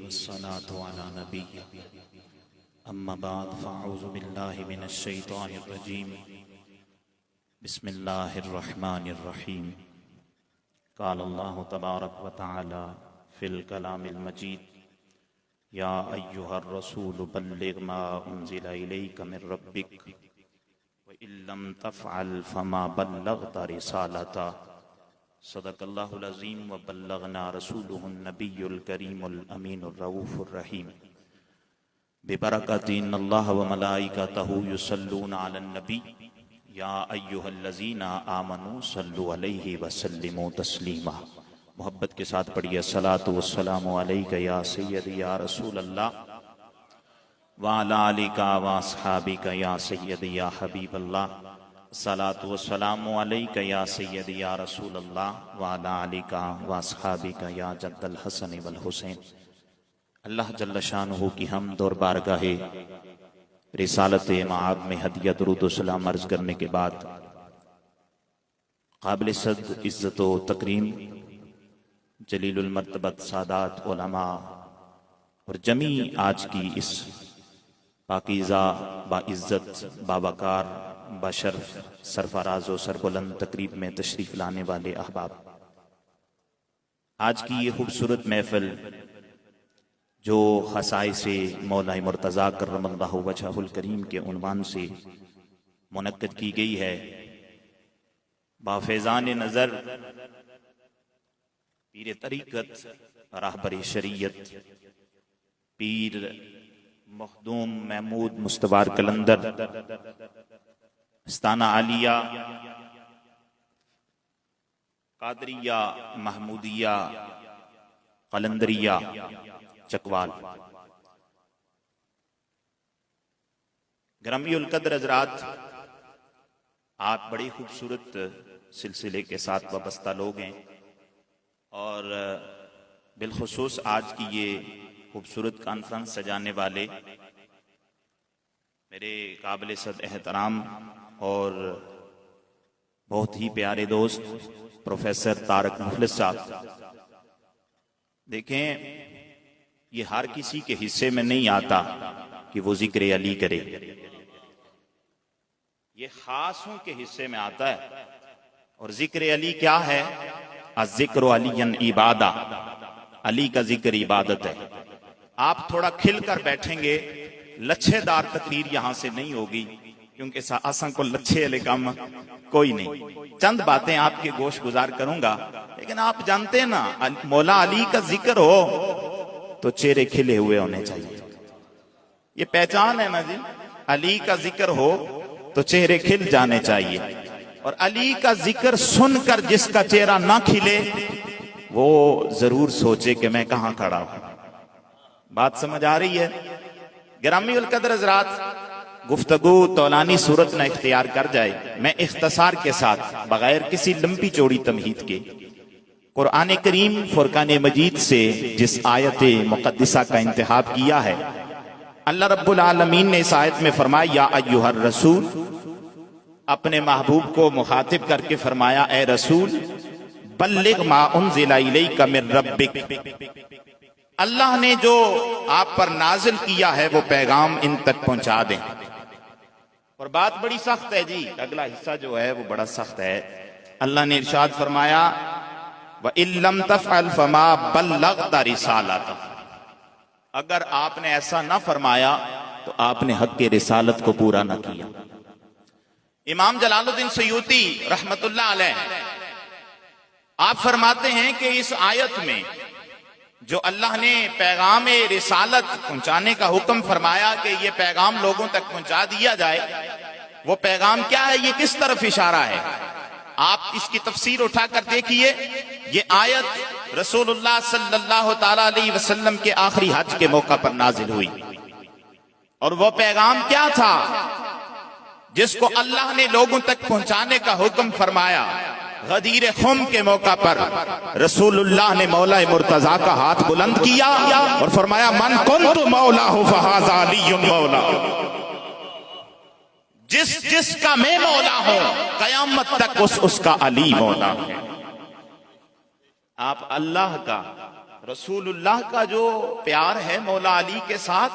والصلاة على نبيه أما بعد فأعوذ بالله من الشيطان الرجيم بسم الله الرحمن الرحيم قال الله تبارك وتعالى في الكلام المجيد يا أيها الرسول بلغ ما أنزل إليك من ربك وإن لم تفعل فما بلغت رسالته صدق اللہ العظیم وبلغنا رسولہ النبی الکریم الامین الرؤوف الرحیم ببرکۃ ان اللہ وملائکتہ یصلون علی النبی یا ایہا الذین آمنوا صلوا علیہ وسلموا تسلیما۔ محبت کے ساتھ پڑھیے الصلاۃ والسلام علیک یا سیدی یا رسول اللہ وعلی آلک واصحابک یا سیدی یا حبیب اللہ الصلاۃ والسلام علیک یا سیدی یا رسول اللہ وعلی آلک واصحابک یا جد الحسن والحسین۔ اللہ جل شانہ کی حمد اور بارگاہ رسالت معاد میں ہدیہ درود و سلام عرض کرنے کے بعد قابل صد عزت و تکریم جلیل المرتبت سادات علماء اور جمیع آج کی اس پاکیزہ باعزت باوقار بشرف سرفراز و سربلند تقریب میں تشریف لانے والے احباب، آج کی یہ خوبصورت محفل جو خصائص مولا مرتضیٰ کرم اللہ وجہہ الکریم کے عنوان سے منعقد کی گئی ہے، بافیضان نظر پیر طریقت راہبر شریعت پیر مخدوم محمود مستوار قلندر استانہ عالیہ قادریہ محمودیہ قلندریہ چکوال، گرامی القدر حضرات، آپ بڑی خوبصورت سلسلے کے ساتھ وابستہ لوگ ہیں اور بالخصوص آج کی یہ خوبصورت کانفرنس سجانے والے میرے قابل صد احترام اور بہت ہی پیارے دوست پروفیسر طارق مخلص صاحب۔ دیکھیں، یہ ہر کسی کے حصے میں نہیں آتا کہ وہ ذکر علی کرے، یہ خاصوں کے حصے میں آتا ہے۔ اور ذکر علی کیا ہے؟ الذکر علی عبادہ، علی کا ذکر عبادت ہے۔ آپ تھوڑا کھل کر بیٹھیں گے، لچھے دار تقریر یہاں سے نہیں ہوگی کیونکہ آسان کو لچھے علی کام کوئی نہیں۔ چند باتیں آپ کے گوش گزار کروں گا، لیکن آپ جانتے ہیں نا، مولا علی کا ذکر ہو تو چہرے کھلے ہوئے ہونے چاہیے، یہ پہچان ہے نا جی۔ علی کا ذکر ہو تو چہرے کھل جانے چاہیے، اور علی کا ذکر سن کر جس کا چہرہ نہ کھلے وہ ضرور سوچے کہ میں کہاں کھڑا ہوں۔ بات سمجھ آ رہی ہے؟ گرامی القدر حضرات، گفتگو طولانی صورت نہ اختیار کر جائے، میں اختصار کے ساتھ بغیر کسی لمبی چوڑی تمہید کے قرآن کریم فرقان مجید سے جس آیت مقدسہ کا انتخاب کیا ہے، اللہ رب العالمین نے اس آیت میں فرمایا یا ایھا الرسول، اپنے محبوب کو مخاطب کر کے فرمایا اے رسول بلغ ما انزل الیک من ربک، اللہ نے جو آپ پر نازل کیا ہے وہ پیغام ان تک پہنچا دیں۔ اور بات بڑی سخت ہے جی، اگلا حصہ جو ہے وہ بڑا سخت ہے۔ اللہ نے ارشاد فرمایا وَإِن لَّمْ تَفْعَلْ فَمَا بَلَّغْتَ رِسَالَتَهُ، اگر آپ نے ایسا نہ فرمایا تو آپ نے حق کی رسالت کو پورا نہ کیا۔ امام جلال الدین سیوطی رحمت اللہ علیہ آپ فرماتے ہیں کہ اس آیت میں جو اللہ نے پیغام رسالت پہنچانے کا حکم فرمایا کہ یہ پیغام لوگوں تک پہنچا دیا جائے، وہ پیغام کیا ہے؟ یہ کس طرف اشارہ ہے؟ آپ اس کی تفسیر اٹھا کر دیکھیے۔ یہ آیت رسول اللہ صلی اللہ تعالیٰ علیہ وسلم کے آخری حج کے موقع پر نازل ہوئی، اور وہ پیغام کیا تھا جس کو اللہ نے لوگوں تک پہنچانے کا حکم فرمایا؟ غدیر خم کے موقع پر رسول اللہ نے مولا مرتضیٰ کا ہاتھ بلند کیا اور فرمایا من کنت مولا فہذا علی مولا، جس کا میں مولا ہوں قیامت تک اس کا علی مولا ہے۔ آپ اللہ کا رسول اللہ کا جو پیار ہے مولا علی کے ساتھ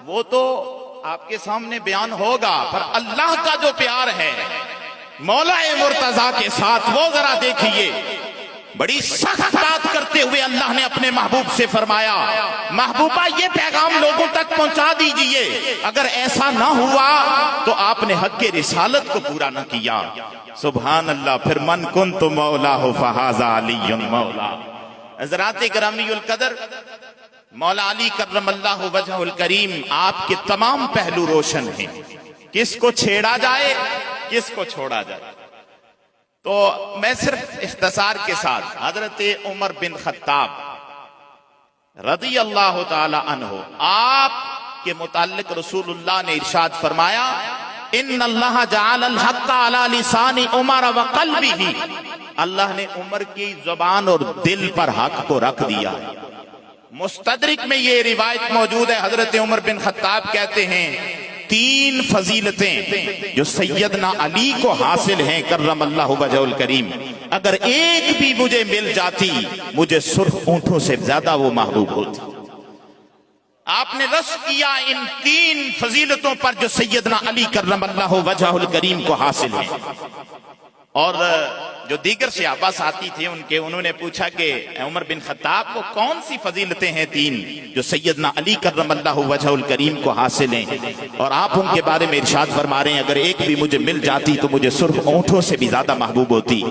وہ تو آپ کے سامنے بیان ہوگا، پر اللہ کا جو پیار ہے مولا مرتضیٰ کے ساتھ وہ ذرا دیکھیے۔ بڑی سخت بات کرتے ہوئے اللہ نے اپنے محبوب سے فرمایا، محبوبہ یہ پیغام لوگوں تک پہنچا دیجئے، اگر ایسا نہ ہوا تو آپ نے حق رسالت کو پورا نہ کیا۔ سبحان اللہ۔ پھر من کنت مولاہ فہذا علی مولا۔ حضرات گرامی القدر، مولا علی کرم اللہ وجہ الکریم آپ کے تمام پہلو روشن ہیں، کس کو چھیڑا جائے کس کو چھوڑا جائے۔ تو میں صرف اختصار کے ساتھ حضرت عمر بن خطاب رضی اللہ تعالی عنہ آپ کے متعلق رسول اللہ نے ارشاد فرمایا، ان اللہ جعل الحق علی لسان عمر وقلبہ، اللہ نے عمر کی زبان اور دل پر حق کو رکھ دیا۔ مستدرک میں یہ روایت موجود ہے، حضرت عمر بن خطاب کہتے ہیں 3 فضیلتیں جو سیدنا علی کو حاصل ہیں کرم اللہ وجہ الکریم، اگر ایک بھی مجھے مل جاتی مجھے سرخ اونٹوں سے زیادہ وہ محبوب ہوتی۔ آپ نے رس کیا ان 3 فضیلتوں پر جو سیدنا علی کرم اللہ وجہ الکریم کو حاصل ہیں۔ اور جو دیگر صحابہ ساتھی تھے انہوں نے پوچھا کہ عمر بن خطاب کو کون سی فضیلتیں ہیں 3 جو سیدنا علی کرم اللہ وجہ الکریم کو حاصل ہیں، اور آپ ان کے بارے میں ارشاد فرما رہے ہیں اگر ایک بھی مجھے مل جاتی تو مجھے سرخ اونٹوں سے بھی زیادہ محبوب ہوتی۔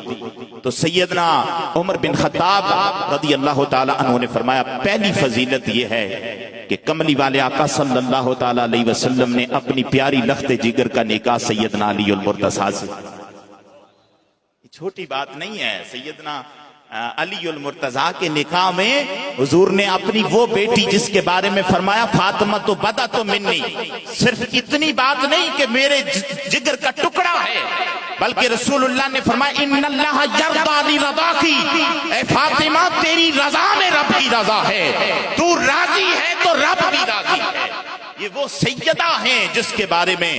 تو سیدنا عمر بن خطاب رضی اللہ تعالی عنہ نے فرمایا پہلی فضیلت یہ ہے کہ کملی والے آقا صلی اللہ تعالی علیہ وسلم نے اپنی پیاری لخت جگر کا نکاح سیدنا علی المرتضیٰ سے، چھوٹی بات نہیں ہے، سیدنا علی المرتضیٰ کے نکاح میں حضور نے اپنی وہ بیٹی جس کے بارے میں فرمایا فاطمہ تو بدا تو منی، صرف اتنی بات نہیں کہ میرے جگر کا ٹکڑا ہے، بلکہ رسول اللہ نے فرمایا ان اللہ یرضیٰ لرضاکی، اے فاطمہ تیری رضا میں رب کی رضا ہے، تو راضی ہے تو رب بھی راضی ہے۔ یہ وہ سیدہ ہیں جس کے بارے میں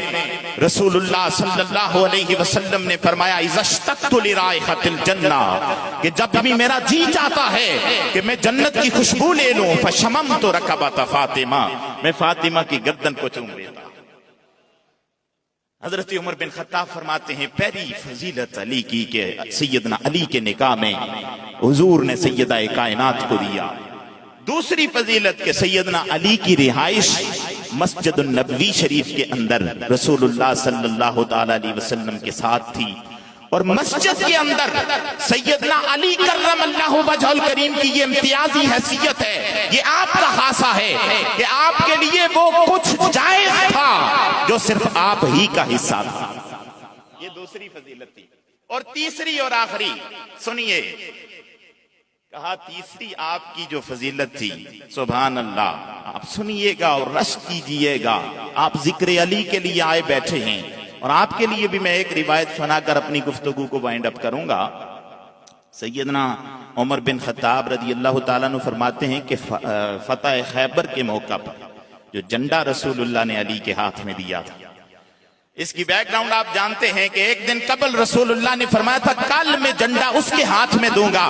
رسول اللہ صلی اللہ علیہ وسلم نے فرمایا اذا اشتقت لرائحۃ الجنہ، کہ جب بھی میرا جی چاہتا ہے کہ میں جنت کی خوشبو لے لوں فشممت رکبۃ فاطمہ، میں فاطمہ کی گردن کو چوم لیتا۔ حضرت عمر بن خطاب فرماتے ہیں پہلی فضیلت علی کی کہ سیدنا علی کے نکاح میں حضور نے سیدہ کائنات کو دیا۔ دوسری فضیلت کہ سیدنا علی کی رہائش مسجد النبوی شریف کے اندر رسول اللہ صلی اللہ تعالی علیہ وسلم کے ساتھ تھی، اور مسجد کے اندر سیدنا علی کرم اللہ وجہ الکریم کی یہ امتیازی حیثیت ہے، یہ آپ کا خاصہ ہے کہ آپ کے لیے وہ کچھ جائز تھا جو صرف آپ ہی کا حصہ تھا۔ یہ دوسری فضیلت تھی۔ اور تیسری اور آخری سنیے، کہا تیسری آپ کی جو فضیلت تھی، سبحان اللہ، آپ سنیے گا اور رش کیجئے گا، آپ ذکر علی کے لیے آئے بیٹھے ہیں، اور آپ کے لیے بھی میں ایک روایت سنا کر اپنی گفتگو کو وائنڈ اپ کروں گا۔ سیدنا عمر بن خطاب رضی اللہ تعالیٰ عنہ فرماتے ہیں کہ فتح خیبر کے موقع پر جو جھنڈا رسول اللہ نے علی کے ہاتھ میں دیا تھا، اس کی بیک گراؤنڈ آپ جانتے ہیں کہ ایک دن قبل رسول اللہ نے فرمایا تھا کل میں جھنڈا اس کے ہاتھ میں دوں گا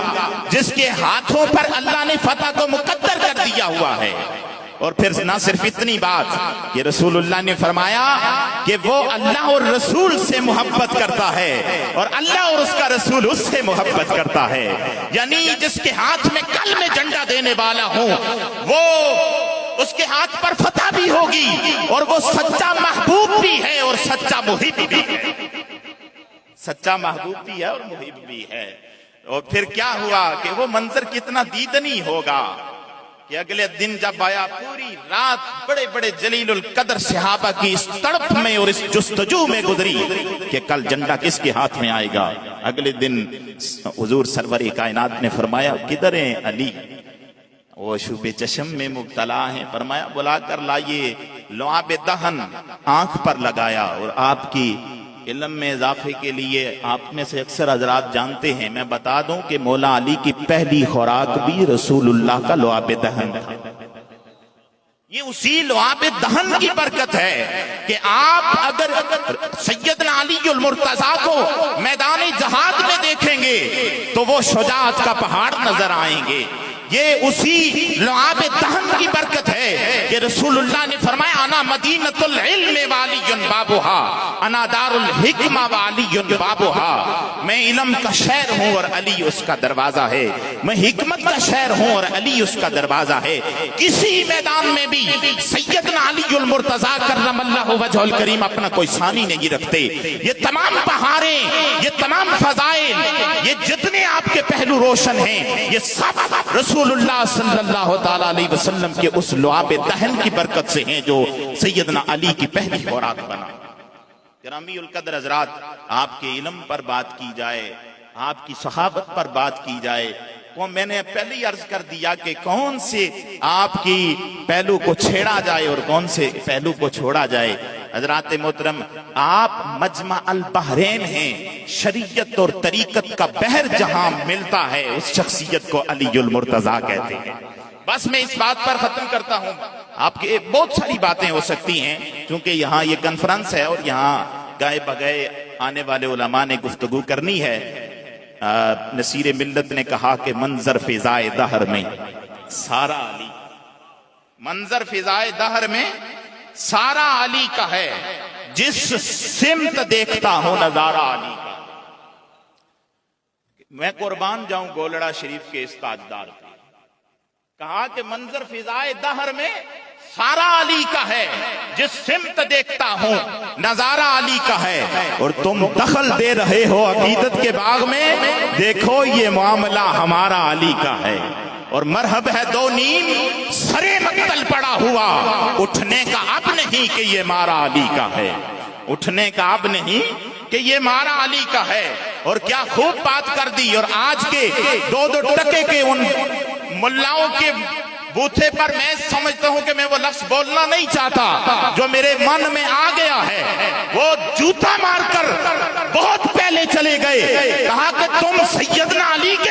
جس کے ہاتھوں پر اللہ نے فتح کو مقدر کر دیا ہوا ہے۔ اور پھر نہ صرف اتنی بات کہ رسول اللہ نے فرمایا کہ وہ اللہ اور رسول سے محبت کرتا ہے اور اللہ اور اس کا رسول اس سے محبت کرتا ہے، یعنی جس کے ہاتھ میں کل میں جھنڈا دینے والا ہوں وہ اس کے ہاتھ پر فتح بھی ہوگی، اور وہ سچا محبوب بھی ہے اور سچا محب بھی ہے، سچا محبوب بھی ہے اور محب بھی ہے۔ اور پھر کیا ہوا کہ وہ منظر کتنا دیدنی ہوگا کہ اگلے دن جب آیا پوری رات بڑے بڑے جلیل القدر صحابہ کی اس تڑپ میں اور اس جستجو میں گزری کہ کل جھنڈا کس کے ہاتھ میں آئے گا۔ اگلے دن حضور سرور کائنات نے فرمایا کدھر ہیں علی؟ وہ شوب چشم میں مبتلا ہیں، فرمایا بلا کر لائیے، لعاب دہن آنکھ پر لگایا۔ اور آپ کی علم میں اضافے کے لیے آپ میں سے اکثر حضرات جانتے ہیں، میں بتا دوں کہ مولا علی کی پہلی خوراک بھی رسول اللہ کا لعاب دہن تھا۔ یہ اسی لعاب دہن کی برکت ہے کہ آپ اگر سیدنا علی المرتضیٰ کو میدان جہاد میں دیکھیں گے تو وہ شجاعت کا پہاڑ نظر آئیں گے، یہ اسی لعاب دہن کی برکت ہے کہ رسول اللہ نے فرمایا انا مدینۃ العلم والی بابھا انا دار الحکمہ والی بابھا، میں علم کا شہر ہوں اور علی اس کا دروازہ ہے، میں حکمت کا شہر ہوں اور علی اس کا دروازہ ہے۔ کسی میدان میں بھی سیدنا علی المرتضیٰ کرم اللہ وجہ الکریم اپنا کوئی ثانی نہیں رکھتے۔ یہ تمام بہاریں، یہ تمام فضائل، یہ جتنے آپ کے پہلو روشن ہیں، یہ سب رسول اللہ صلی اللہ تعالی علیہ وسلم کے اس لعاب دہن کی برکت سے ہیں جو سیدنا علی کی پہلی خوراک بنا۔ گرامی القدر حضرات، آپ کے علم پر بات کی جائے، آپ کی صحابت پر بات کی جائے، وہ میں نے پہلے ہی عرض کر دیا کہ کون سے آپ کی پہلو کو چھیڑا جائے اور کون سے پہلو کو چھوڑا جائے۔ حضرات محترم، آپ مجمع البحرین ہیں، شریعت اور طریقت کا بحر جہاں ملتا ہے اس شخصیت کو علی المرتضیٰ کہتے ہیں۔ بس میں اس بات پر ختم کرتا ہوں، آپ کے بہت ساری باتیں ہو سکتی ہیں کیونکہ یہاں یہ کنفرنس ہے اور یہاں گائے بگائے آنے والے علماء نے گفتگو کرنی ہے۔ نصیر ملت نے کہا کہ منظر فضائے دہر میں سارا علی، منظر فضائے دہر میں سارا علی کا ہے، جس سمت دیکھتا ہوں نظارہ علی کا۔ میں قربان جاؤں گولڑا شریف کے اس تاجدار پہ، کہا کہ منظر فضائے دہر میں سارا علی کا ہے، جس سمت دیکھتا ہوں نظارہ علی کا ہے، اور تم دخل دے رہے ہو عقیدت کے باغ میں، دیکھو یہ معاملہ ہمارا علی کا ہے۔ اور مرحب ہے دو نیم سرے مقتل پڑا ہوا، اٹھنے کا اب نہیں کہ یہ مارا علی کا ہے، اٹھنے کا اب نہیں کہ یہ مارا علی کا ہے۔ اور کیا خوب بات کر دی۔ اور آج کے دو ٹکے کے ان ملاؤں کے بوتھے پر میں سمجھتا ہوں کہ میں وہ لفظ بولنا نہیں چاہتا جو میرے من میں آ گیا ہے، وہ جوتا مار کر بہت پہلے چلے گئے، کہا کہ تم سیدنا علی کے